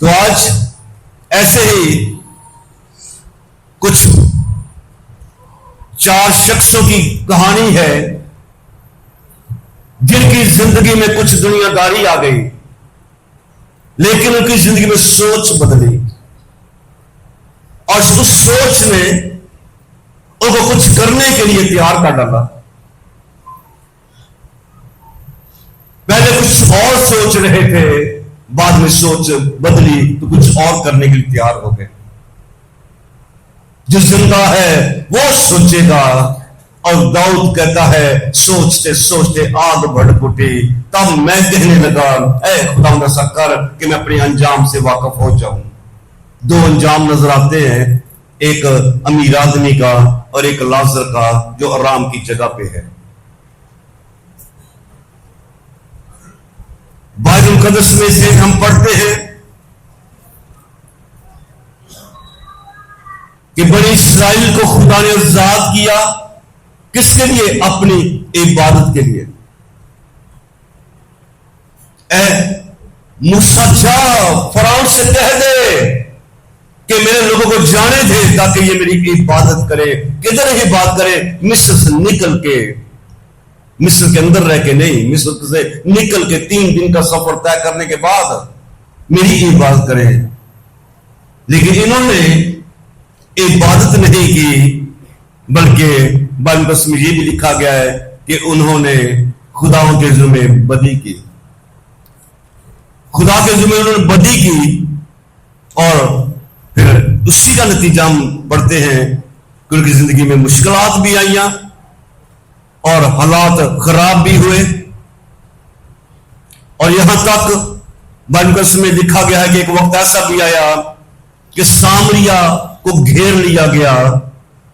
تو آج ایسے ہی کچھ 4 شخصوں کی کہانی ہے جن کی زندگی میں کچھ دنیا داری آ گئی، لیکن ان کی زندگی میں سوچ بدلی، اور اس سوچ نے ان کو کچھ کرنے کے لیے تیار کر ڈالا۔ پہلے کچھ اور سوچ رہے تھے، بعد میں سوچ بدلی تو کچھ اور کرنے کے لیے تیار ہو گئے۔ جو زندہ ہے وہ سوچے گا، اور داؤد کہتا ہے سوچتے سوچتے آگ بھڑک اٹھی، تب میں کہنے لگا اے خدا ایسا کر کہ میں اپنے انجام سے واقف ہو جاؤں۔ 2 انجام نظر آتے ہیں، ایک امیر آدمی کا اور ایک لازر کا جو آرام کی جگہ پہ ہے۔ بائبل مقدس میں سے ہم پڑھتے ہیں کہ بنی اسرائیل کو خدا نے آزاد کیا، کس کے لیے؟ اپنی عبادت کے لیے۔ اے موسیٰ جا فرعون سے کہہ دے کہ میرے لوگوں کو جانے دے تاکہ یہ میری عبادت کرے۔ کدھر عبادت کرے؟ مصر سے نکل کے، مصر کے اندر رہ کے نہیں، مصر سے نکل کے 3 دن کا سفر طے کرنے کے بعد میری عبادت کرے۔ لیکن انہوں نے عبادت نہیں کی، بلکہ بائبل میں یہ بھی لکھا گیا ہے کہ انہوں نے خداؤں کے ذمہ بدی کی، خدا کے ذمہ انہوں نے بدی کی، اور پھر اسی کا نتیجہ ہم پڑھتے ہیں کہ ان کی زندگی میں مشکلات بھی آئیاں اور حالات خراب بھی ہوئے، اور یہاں تک بائبل میں لکھا گیا ہے کہ ایک وقت ایسا بھی آیا کہ سامریا کو گھیر لیا گیا،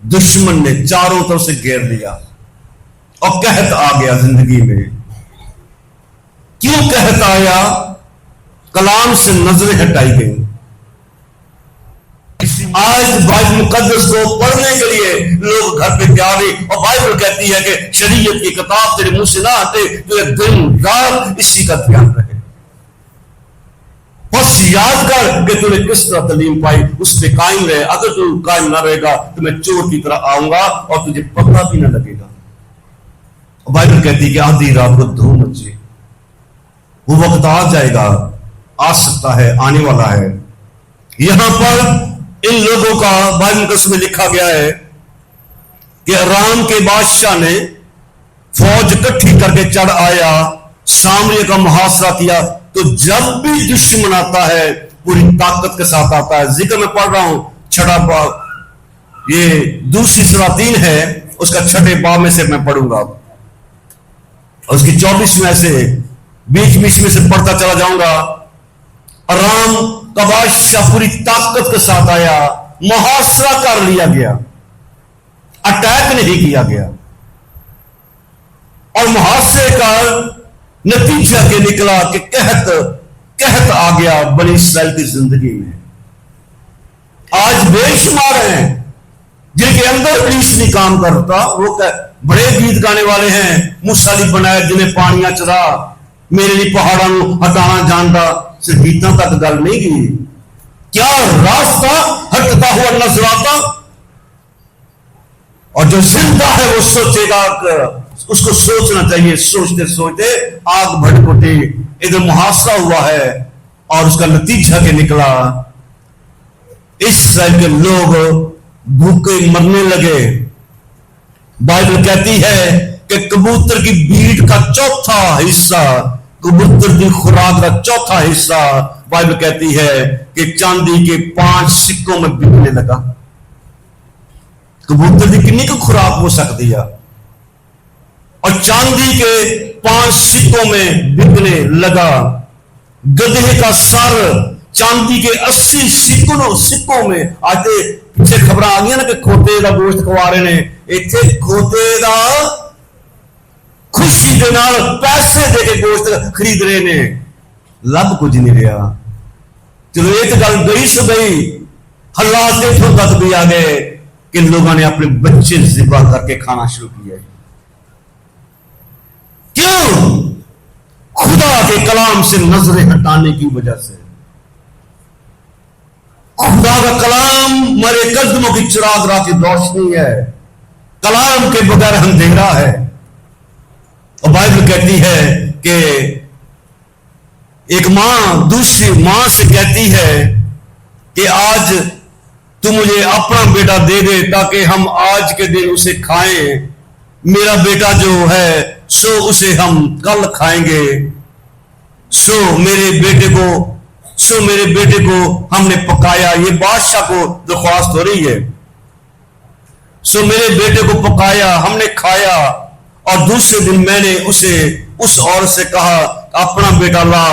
دشمن نے چاروں طرف سے گھیر لیا، اور قحط آ گیا زندگی میں۔ کیوں قحط آیا؟ کلام سے نظریں ہٹائی گئی۔ آج بائبل مقدس کو پڑھنے کے لیے لوگ گھر پہ تیار نہیں، اور بائبل کہتی ہے کہ شریعت کی کتاب تیرے منہ سے نہ ہٹے، تو ایک دن رات اسی کا دھیان رہے۔ بس یاد کر کہ تو نے کس طرح تعلیم پائی، اس پہ قائم رہے۔ اگر تو قائم نہ رہے گا تو میں چور کی طرح آؤں گا اور تجھے پتہ بھی نہ لگے گا۔ بائبل کہتی ہے کہ آدھی رات کو 2 بجے وہ وقت آ جائے گا، آ سکتا ہے، آنے والا ہے۔ یہاں پر ان لوگوں کا بائبل مقدس میں لکھا گیا ہے کہ ارام کے بادشاہ نے فوج اکٹھی کر کے چڑھ آیا، سامریہ کا محاصرہ کیا۔ تو جب بھی دشمن آتا ہے پوری طاقت کے ساتھ آتا ہے۔ ذکر میں پڑھ رہا ہوں 6 باب، یہ دوسری سلاطین ہے، اس کا 6 باب میں سے میں پڑھوں گا، اور اس کی 24 میں سے بیچ میں سے پڑھتا چلا جاؤں گا۔ ارام کا بادشاہ پوری طاقت کے ساتھ آیا، محاصرہ کر لیا گیا، اٹیک نہیں کیا گیا، اور محاصرے کا نتیجہ کے نکلا کہ قحط آ گیا بنی اسرائیل کی زندگی میں۔ آج بے شمار ہیں جن کے اندر ابلیس نہیں کام کرتا، وہ بڑے گیت گانے والے ہیں، مصلی بنائے جنہیں پانیاں چرا، میرے لیے پہاڑوں ہٹانا جانتا، صرف گیتوں تک گل نہیں کی، کیا راستہ ہٹتا ہوا نظر آتا؟ اور جو زندہ ہے وہ سوچے گا کہ اس کو سوچنا چاہیے۔ سوچتے سوچتے آگ بھڑک اٹھی، ادھر محاصرہ ہوا ہے، اور اس کا نتیجہ کے نکلا اسرائیل کے لوگ بھوکے مرنے لگے۔ بائبل کہتی ہے کہ کبوتر کی بیٹ کا 4تھا حصہ، کبوتر کی خوراک کا 4تھا حصہ، بائبل کہتی ہے کہ چاندی کے 5 سکوں میں بکنے لگا۔ کبوتر کی کنی کو خوراک ہو سکتی ہے، اور چاندی کے 5 سکوں میں بکنے لگا۔ گدھے کا سر چاندی کے 80 سکوں میں۔ آتے پیچھے خبر آ گیا نا کہ کھوتے کا گوشت کھوا رہے ہیں، اتنے کھوتے کا خوشی کے نال پیسے دے کے گوشت خرید رہے ہیں، لب کچھ نہیں رہا۔ چلو ایک گل گئی سو گئی، حالات اتوں تک بھی آ گئے کہ لوگوں نے اپنے بچے ذبح کر کے کھانا شروع کیا۔ کیوں؟ خدا کے کلام سے نظریں ہٹانے کی وجہ سے۔ खुदा का कलाम हमारे कदमों की चिराग राह की रोशनी है, कलाम के बगैर अंधेरा है। और बाइबल कहती है कि एक मां दूसरी मां से कहती है कि आज तू मुझे अपना बेटा दे दे ताकि हम आज के दिन उसे खाएं, मेरा बेटा जो है सो उसे हम कल खाएंगे। सो मेरे बेटे को हमने पकाया, ये बादशाह को दरख्वास्त हो रही है। सो मेरे बेटे को पकाया, हमने खाया, और दूसरे दिन मैंने उसे उस औरत से कहा अपना बेटा ला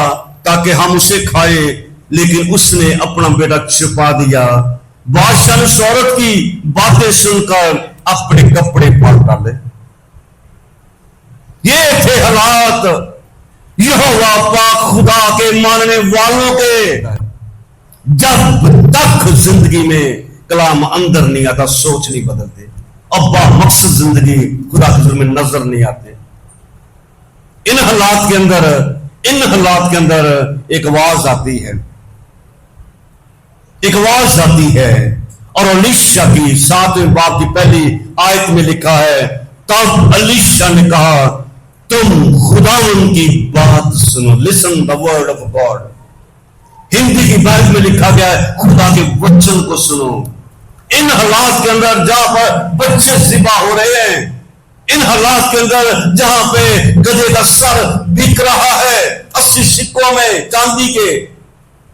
ताकि हम उसे खाएं, लेकिन उसने अपना बेटा छुपा दिया। बादशाह ने उस औरत की बातें सुनकर अपने कपड़े फाड़ डाले। ये थे हालात यहोवा पाक खुदा के मानने वालों के, जब तक जिंदगी में कलाम अंदर नहीं आता, सोच नहीं बदलते, अब्बा मकसद जिंदगी खुदा के जुल्म में नजर नहीं आते। इन हालात के अंदर एक आवाज आती है, और अलीशा की 7वें बाब की पहली आयत में लिखा है, तब अलीशा ने कहा तुम खुदावन की बात सुनो, listen the word of God. Hindi की बाइबल में लिखा गया है खुदा के वचन को सुनो। इन हालात के अंदर जहां पर बच्चे ज़िबा हो रहे हैं, इन हालात के अंदर जहां पे गधे का सर बिक रहा है 80 सिक्कों में चांदी के,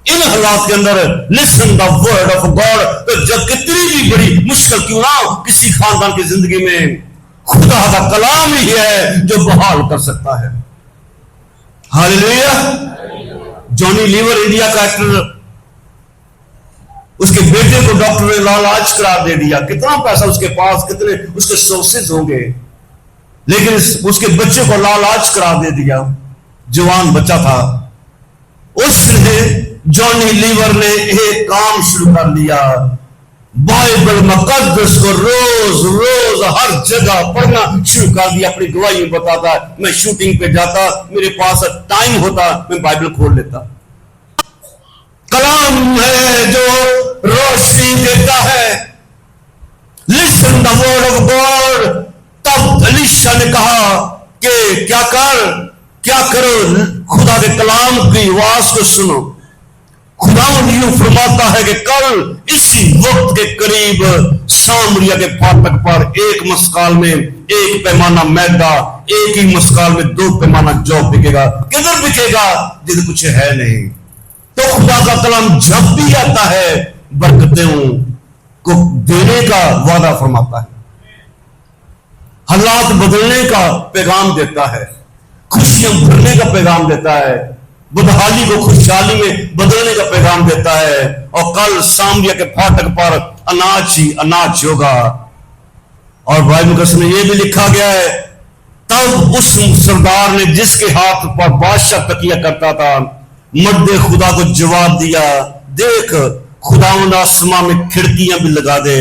इन हालात के अंदर listen the word of God. तो जब कितनी भी बड़ी मुश्किल क्यों ना हो किसी खानदान की जिंदगी में, खुदा का कलाम ही है जो बहाल कर सकता है। हालेलुया। जॉनी लीवर इंडिया का एक्टर, उसके बेटे को डॉक्टर ने लालाज करार दे दिया। कितना पैसा उसके पास, कितने उसके सोर्सेज होंगे, लेकिन उसके बच्चे को लालाज करार दे दिया। जवान बच्चा था। उसने जॉनी लीवर ने एक काम शुरू कर लिया, बाइबल मुकद्दस को रोज रोज हर जगह पढ़ना शुरू कर दिया। अपनी गवाही में बताता, मैं शूटिंग पे जाता, मेरे पास टाइम होता, मैं बाइबल खोल लेता। कलाम है जो रोशनी देता है। Listen the word of God. तब अलीशा ने कहा कि क्या करो, खुदा के कलाम की आवाज को सुनो। खुदा यूं फरमाता है कि कल इसी वक्त के करीब सामरिया के फाटक पर एक मस्काल में एक पैमाना मैदा, एक ही मस्काल में 2 पैमाना जौ बिकेगा। किधर बिकेगा? जिधर कुछ है नहीं। तो खुदा का कलाम जब भी आता है बरकतों को देने का वादा फरमाता है, हालात बदलने का पैगाम देता है, खुशियां भरने का पैगाम देता है, बदहाली को खुशहाली में बदलने का पैगाम देता है। और कल सामरिया के फाटक पर अनाज ही अनाज होगा। और बाइबल में यह भी लिखा गया है, तब उस सरदार ने जिसके हाथ पर बादशाह तकिया करता था, मर्दे खुदा को जवाब दिया, देख खुदावंद आसमां में खिड़कियां भी लगा दे।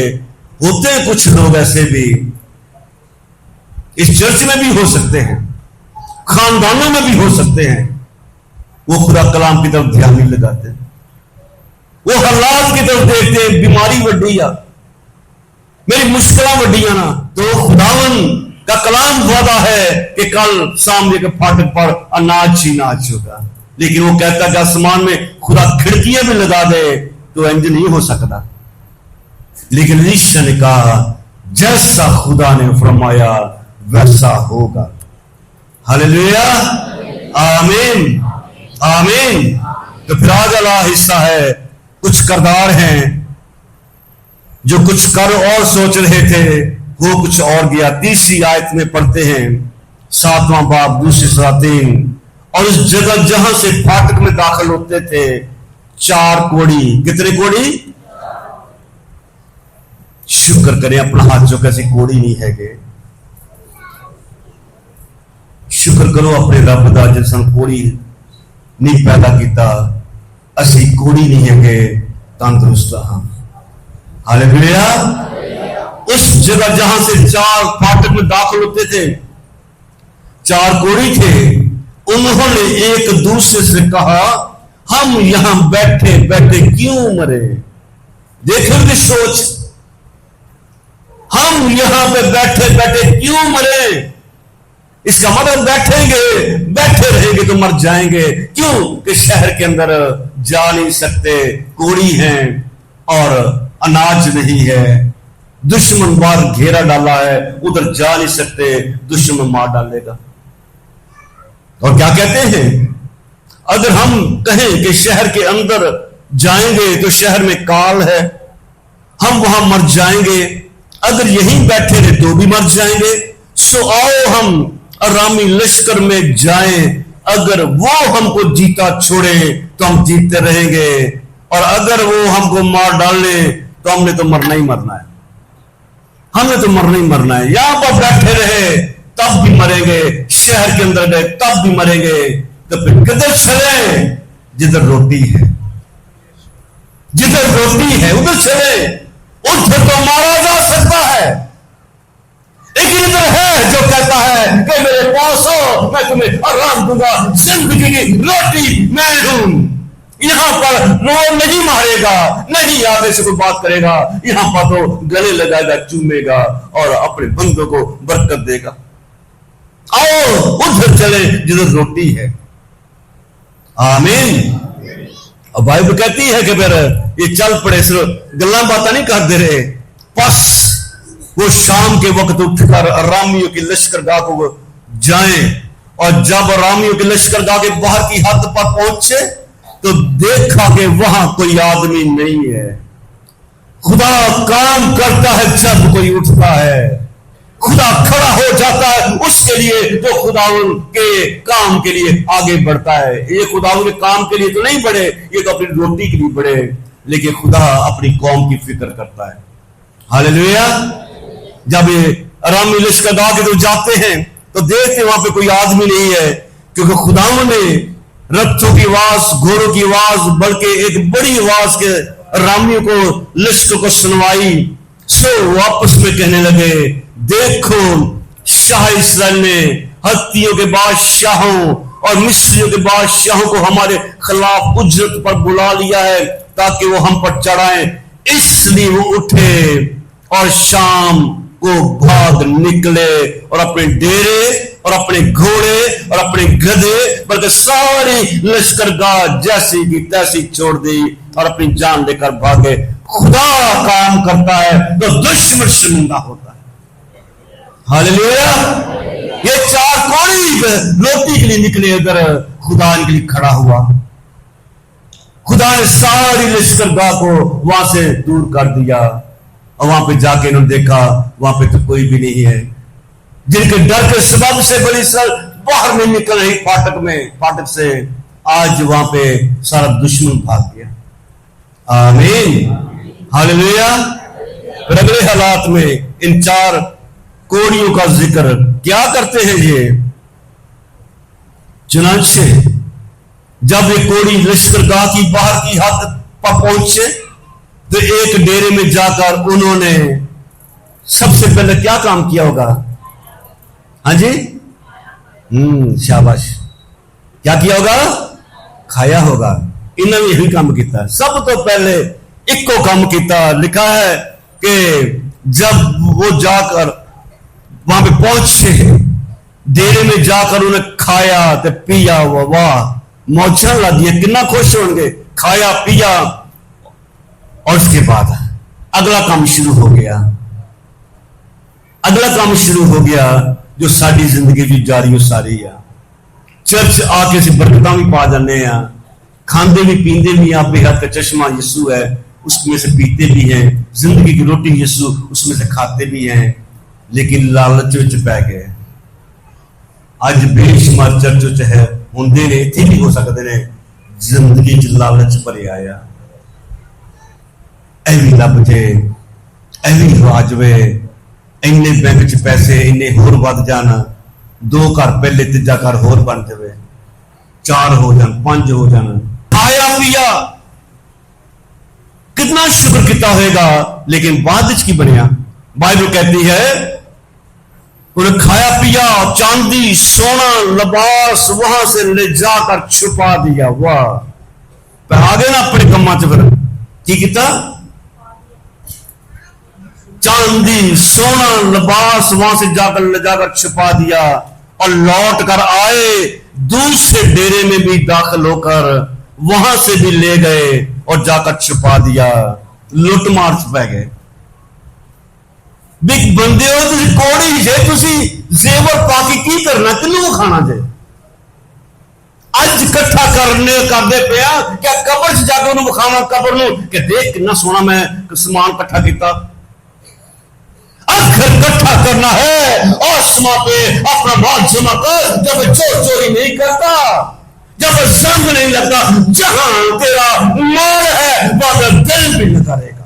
होते हैं कुछ लोग ऐसे भी, इस चर्च में भी हो सकते हैं, खानदानों में भी हो सकते हैं, वो खुदा कलाम की तरफ ध्यान नहीं लगाते, वो हालात की तरफ देखते हैं, बीमारी वड्डिया, मेरी मुश्किलें वड्डिया ना। तो खुदावन का कलाम वादा है कि कल सामने के फाटक पर अनाज ही अनाज होगा। लेकिन वो कहता कि आसमान में खुदा खिड़कियां भी लगा दे तो इंज नहीं हो सकता। लेकिन अलीशा ने कहा जैसा खुदा ने फरमाया वैसा होगा। हालेलुया, आमीन, आमीन। तो फिर आगे वाला हिस्सा है, कुछ करदार हैं जो कुछ कर और सोच रहे थे, वो कुछ और गया। 30वीं आयत में पढ़ते हैं, 7वां बाब 2-3। और इस जगह जहां से फाटक में दाखिल होते थे 4 कोड़ी। कितने कोड़ी? शुक्र करें अपना हाथ जो कैसी कोड़ी नहीं है गे। शुक्र करो अपने रब का जिस कोड़ी नहीं पैदा किया, असी कोड़ी नहीं है गे, तंदुरुस्त हाँ। हालेलुया। उस जगह जहां से 4 फाटक में दाखिल होते थे 4 कोड़ी थे, उन्होंने एक दूसरे से कहा हम यहां बैठे बैठे क्यों मरे। देखो उनकी सोच, हम यहां पे बैठे बैठे क्यों मरे? इसका मतलब बैठे रहेंगे तो मर जाएंगे। क्यों? कि शहर के अंदर जा नहीं सकते, कोड़ी हैं और अनाज नहीं है, दुश्मन बाहर घेरा डाला है, उधर जा नहीं सकते, दुश्मन मार डालेगा। और क्या कहते हैं, अगर हम कहें कि शहर के अंदर जाएंगे तो शहर में काल है, हम वहां मर जाएंगे, अगर यहीं बैठे रहे तो भी मर जाएंगे। सो आओ हम अरामी लश्कर में जाएं, अगर वो हमको जीता छोड़े तो हम जीते रहेंगे, और अगर वो हमको मार डाले तो हमने तो मरना ही मरना है, हमने तो मरना ही मरना है। यहां पर बैठे रहे तब भी मरेंगे, शहर के अंदर गए तब भी मरेंगे, तो फिर किधर चले? जिधर रोटी है, जिधर रोटी है उधर चले। उधर तो मारा जा सकता है, लेकिन इधर है जो कहता है कि मेरे पास हो, मैं तुम्हें आराम दूंगा, जिंदगी की रोटी मैं हूं। यहां पर वो नहीं मारेगा, नहीं आगे से कोई बात करेगा, यहां पर तो गले लगाएगा, चूमेगा और अपने बंदों को बरकत देगा। आओ उधर चले जिधर रोटी है। आमीन। और बाइबल कहती है कि फिर ये चल पड़े, सिर्फ गल्ला बातें नहीं करते रहे। बस वो शाम के वक्त उठकर अरामियों की लश्करगाह को जाएं, और जब अरामियों की लश्करगाह के बाहर की हद पर पहुंचे तो देखा कि वहां कोई आदमी नहीं है। खुदा काम करता है जब कोई उठता है, खुदा खड़ा हो जाता है उसके लिए जो खुदा के काम के लिए आगे बढ़ता है। ये खुदा के काम के लिए तो नहीं बढ़े, ये तो अपनी रोटी के लिए बढ़े, लेकिन खुदा अपनी कौम की फिक्र करता है। हालेलुया। जब ये अरामी लश्करगाह के तो जाते हैं तो देखते वहां पे कोई आदमी नहीं है, क्योंकि खुदा ने रथों की आवाज, घोड़ों की आवाज, बल्कि एक बड़ी आवाज के अरामियों को लश्कर को सुनवाई। सो वापस में कहने लगे, देखो शाह इस्राएल ने हत्तियों के बादशाहों और मिस्रियों के बादशाहों को हमारे खिलाफ उजरत पर बुला लिया है ताकि वो हम पर चढ़ाएं। इसलिए वो उठे और शाम को भाग निकले और अपने डेरे और अपने घोड़े और अपने गधे, बल्कि सारी लश्करगाह जैसी की तैसी छोड़ दी और अपनी जान लेकर भागे। खुदा काम करता है तो दुश्मन शर्मिंदा होता है। हालेलुया। ये चार कोड़ी रोटी के लिए निकले, अगर खुदा इनके लिए खड़ा हुआ, खुदा ने सारी लश्करगाह को वहां से दूर कर दिया, और वहां पे जाके इन्होंने देखा वहां पे तो कोई भी नहीं है। जिनके डर के सबब से बड़ी सर बाहर नहीं निकल रही फाटक से, आज वहां पे सारा दुश्मन भाग गया। आमीन। हालेलुया। फिर अगले हालात में इन चार कोड़ियों का जिक्र क्या करते हैं ये? चुनांचे जब ये कोड़ी लश्करगाह की बाहर की हद पर पहुंचे तो एक डेरे में जाकर उन्होंने सबसे पहले क्या काम किया होगा? हाँ जी, शाबाश। क्या किया होगा? खाया होगा। इन्होंने यही काम किया, सब तो पहले एक को काम किया। लिखा है कि जब वो जाकर वहां पे पहुंचे, डेरे में जाकर उन्हें खाया तो पिया, वाह मौजा लगी, कितना खुश होंगे। खाया पिया और उसके बाद अगला काम शुरू हो गया। अगला काम शुरू हो गया जो साड़ी जिंदगी की जारी हो सारी है। चर्च आके से बरकत भी पा जाने, खांदे भी पींदे भी, आप बेहद का चश्मा यीशु है उसमें से पीते भी हैं, जिंदगी की रोटी यीशु उसमें से खाते भी हैं, लेकिन लालच विच पै गए। अज बेशुमार चर्च है होंदे ने, इत्थे भी हो सकते ने, जिंदगी च लालच भरिया आया। एवी लभ जे, एवी आ जावे, इन्ने बैंक च पैसे इन्ने होर वध जान, 2 घर पहले तीजा घर होर बन जावे, 4 हो जान, 5 हो जान, खाया पिया, कितना शुक्र किया होगा, लेकिन बाद की बनया। बाइबल कहती है उन्हें खाया पिया, चांदी सोना लिबास वहां से ले जाकर छुपा दिया। वाह, आ गए ना अपने कम्मा च। फिर की किया? चांदी सोना लिबास वहां से जाकर ले जाकर छिपा दिया, और लौट कर आए दूसरे डेरे में भी दाखिल होकर वहां से भी ले गए और जाकर छिपा दिया। लुट मार पै गए। बिग बंदे हो तुसी, कोड़ी जे तुसी जेवर पाके की करना, किन्नू खाना जे अज इकट्ठा करते पिया, क्या कबर च जाके उन्होंने विखावा कबर नूं कि देख कितना सोना मैं समान इकट्ठा किया। आखिर इकट्ठा करना है आसमां पे अपना माल जमा कर, जब चोर चोरी नहीं करता, जब संग नहीं लगता, जहां तेरा माल है वहां पे दिल भी लगा रहेगा,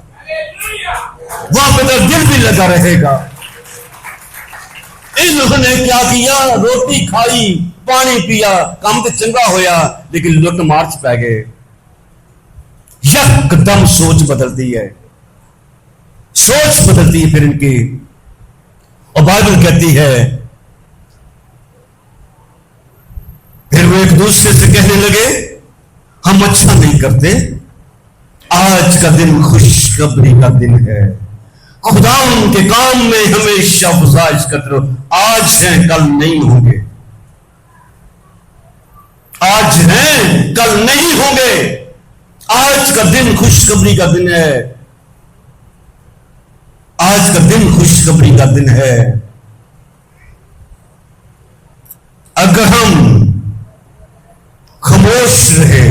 वहां पे तो दिल भी लगा रहेगा। इन्होंने क्या किया, रोटी खाई, पानी पिया, काम तो चंगा होया, लेकिन लुट मार पै गए। यकदम सोच बदलती है, सोच बदलती है फिर इनकी, और बाइबल कहती है फिर वो एक दूसरे से कहने लगे हम अच्छा नहीं करते, आज का दिन खुशखबरी का दिन है, खुदा उनके काम में हमेशा गुजारिश करते रहो, आज हैं कल नहीं होंगे, आज हैं कल नहीं होंगे, आज का दिन खुशखबरी का दिन है, आज का दिन खुशखबरी का दिन है। अगर हम खामोश रहे,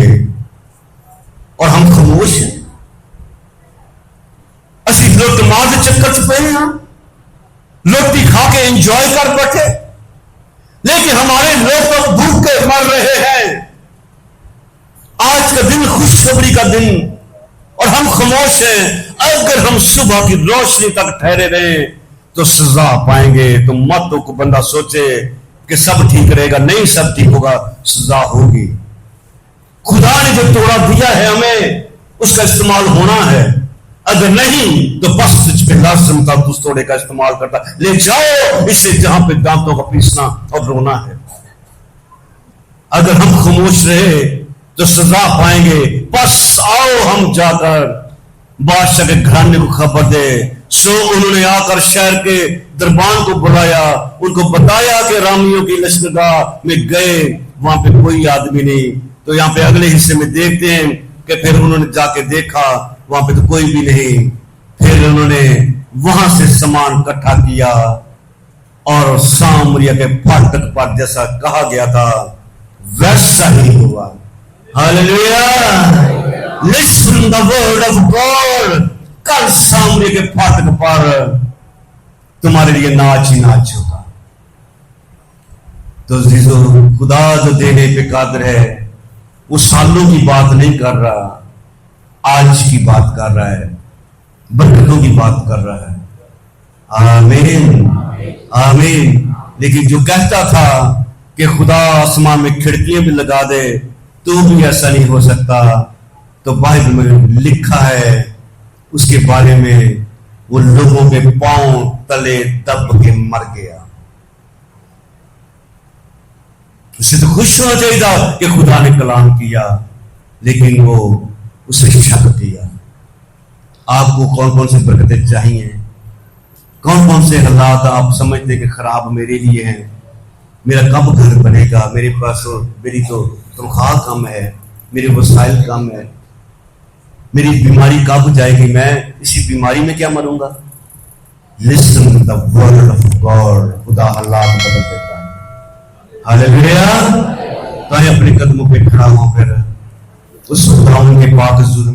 और हम खामोश हैं, असी लुट मार के चक्कर च पे हैं, रोटी खा के एंजॉय कर बैठे, लेकिन हमारे लोग तो भूखे मर रहे हैं। आज का दिन खुशखबरी का दिन, और हम खामोश हैं। अगर हम सुबह की रोशनी तक ठहरे रहे तो सजा पाएंगे। तो मत को बंदा सोचे कि सब ठीक रहेगा, नहीं सब ठीक होगा, सजा होगी। खुदा ने जो तोड़ा दिया है हमें उसका इस्तेमाल होना है, अगर नहीं तो बस तुझ पे लाज़िम था उस तोड़े का इस्तेमाल करता, ले जाओ इसे जहां पे दांतों का पीसना और रोना है। अगर हम खामोश रहे तो सजा पाएंगे। बस आओ हम जाकर बादशाह के घराने को खबर दे। सो उन्होंने आकर शहर के दरबान को बुलाया, उनको बताया कि रामियों की लश्करगाह में गए, वहां पे कोई आदमी नहीं। तो यहाँ पे अगले हिस्से में देखते हैं कि फिर उन्होंने जाके देखा, वहां पे तो कोई भी नहीं। फिर उन्होंने वहां से सामान इकट्ठा किया और सामरिया के फाटक पर जैसा कहा गया था वैसा ही हुआ। Hallelujah, listen the word of God. कल सामरिया के फाटक पर तुम्हारे लिए नाच ही नाच होगा। तो जीजो, खुदा जो देने पे कादिर है वो सालों की बात नहीं कर रहा, आज की बात कर रहा है, बरकतों की बात कर रहा है। आमीन आमीन। लेकिन जो कहता था कि खुदा आसमान में खिड़कियां भी लगा दे तो भी ऐसा नहीं हो सकता, तो बाइबल में लिखा है उसके बारे में, वो लोगों के पांव तले दब के मर गया। उसे तो खुश होना चाहिए था कि खुदा ने कलाम किया, लेकिन वो उसे शक किया। आपको कौन कौन सी बरकतें चाहिए, कौन कौन से हालात आप समझते कि खराब मेरे लिए हैं, मेरा कब घर बनेगा, मेरे पास मेरी तो तनख्वाह कम है, मेरे वसाइल कम है, मेरी बीमारी कब जाएगी, मैं इसी बीमारी में क्या मरूंगा। Listen the word of God. खुदा हालात बदल देता है। हालेलुया। तो अपने कदमों पे खड़ा हो, फिर उस खुदा के पाक हुजूर